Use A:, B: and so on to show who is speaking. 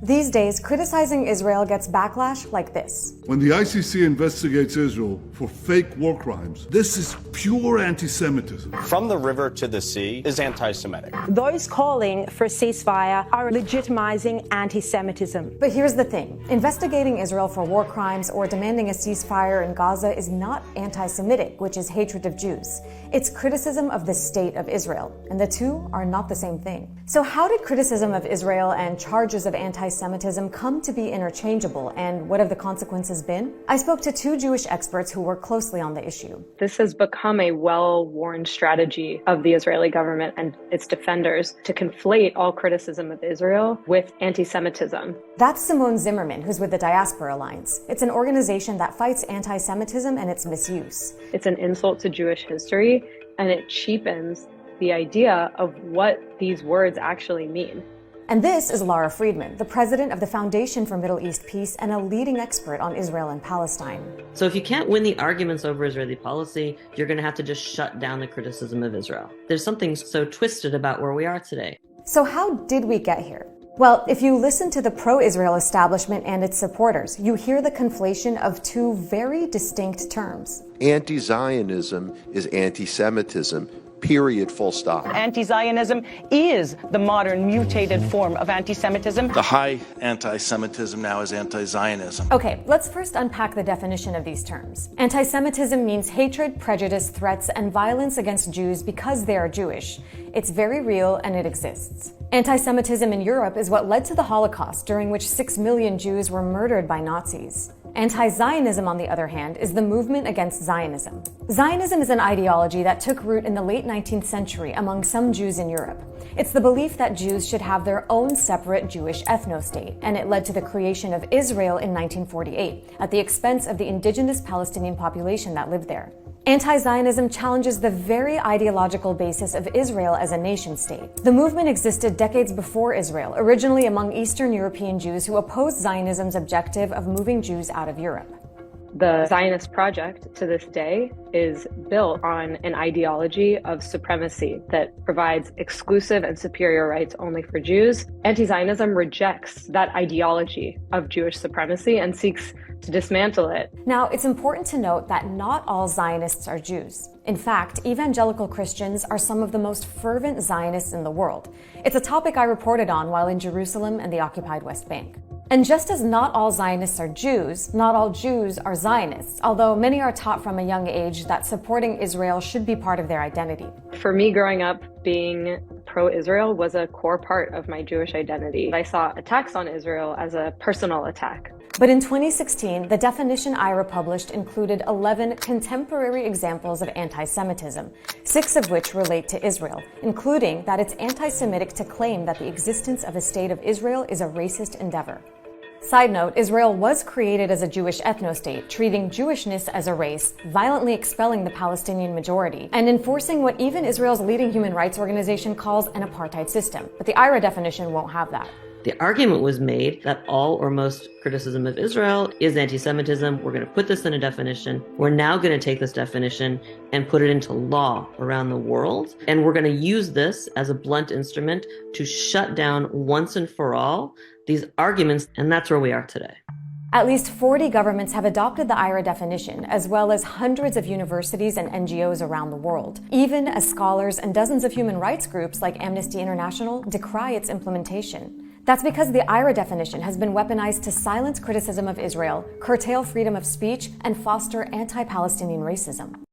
A: These days, criticizing Israel gets backlash like this.
B: When the ICC investigates Israel for fake war crimes, this is pure anti-Semitism.
C: From the river to the sea is anti-Semitic.
D: Those calling for a ceasefire are legitimizing anti-Semitism.
A: But here's the thing. Investigating Israel for war crimes or demanding a ceasefire in Gaza is not anti-Semitic, which is hatred of Jews. It's criticism of the state of Israel, and the two are not the same thing. So how did criticism of Israel and charges of anti-Semitism come to be interchangeable, and what have the consequences been? I spoke to two Jewish experts who work closely on the issue.
E: This has become a well-worn strategy of the Israeli government and its defenders to conflate all criticism of Israel with anti-Semitism.
A: That's Simone Zimmerman, who's with the Diaspora Alliance. It's an organization that fights anti-Semitism and its misuse.
E: It's an insult to Jewish history, and it cheapens the idea of what these words actually mean.
A: And this is Laura Friedman, the president of the Foundation for Middle East Peace and a leading expert on Israel and Palestine.
F: So if you can't win the arguments over Israeli policy, you're going to have to just shut down the criticism of Israel. There's something so twisted about where we are today.
A: So how did we get here? Well, if you listen to the pro-Israel establishment and its supporters, you hear the conflation of two very distinct terms.
G: Anti-Zionism is anti-Semitism. Period, full stop.
H: Anti-Zionism is the modern mutated form of anti-Semitism.
C: The high anti-Semitism now is anti-Zionism.
A: Okay, let's first unpack the definition of these terms. Anti-Semitism means hatred, prejudice, threats, and violence against Jews because they are Jewish. It's very real and it exists. Anti-Semitism in Europe is what led to the Holocaust, during which 6 million Jews were murdered by Nazis. Anti-Zionism, on the other hand, is the movement against Zionism. Zionism is an ideology that took root in the late 19th century among some Jews in Europe. It's the belief that Jews should have their own separate Jewish ethno-state, and it led to the creation of Israel in 1948, at the expense of the indigenous Palestinian population that lived there. Anti-Zionism challenges the very ideological basis of Israel as a nation-state. The movement existed decades before Israel, originally among Eastern European Jews who opposed Zionism's objective of moving Jews out of Europe.
E: The Zionist project to this day is built on an ideology of supremacy that provides exclusive and superior rights only for Jews. Anti-Zionism rejects that ideology of Jewish supremacy and seeks to dismantle it.
A: Now, it's important to note that not all Zionists are Jews. In fact, evangelical Christians are some of the most fervent Zionists in the world. It's a topic I reported on while in Jerusalem and the occupied West Bank. And just as not all Zionists are Jews, not all Jews are Zionists, although many are taught from a young age that supporting Israel should be part of their identity.
E: For me, growing up, being pro-Israel was a core part of my Jewish identity. I saw attacks on Israel as a personal attack.
A: But in 2016, the definition IRA published included 11 contemporary examples of anti-Semitism, 6 of which relate to Israel, including that it's anti-Semitic to claim that the existence of a state of Israel is a racist endeavor. Side note, Israel was created as a Jewish ethno-state, treating Jewishness as a race, violently expelling the Palestinian majority, and enforcing what even Israel's leading human rights organization calls an apartheid system. But the IRA definition won't have that.
F: The argument was made that all or most criticism of Israel is anti-Semitism. We're going to put this in a definition. We're now going to take this definition and put it into law around the world. And we're going to use this as a blunt instrument to shut down once and for all these arguments. And that's where we are today.
A: At least 40 governments have adopted the IRA definition, as well as hundreds of universities and NGOs around the world, even as scholars and dozens of human rights groups like Amnesty International decry its implementation. That's because the IRA definition has been weaponized to silence criticism of Israel, curtail freedom of speech, and foster anti-Palestinian racism.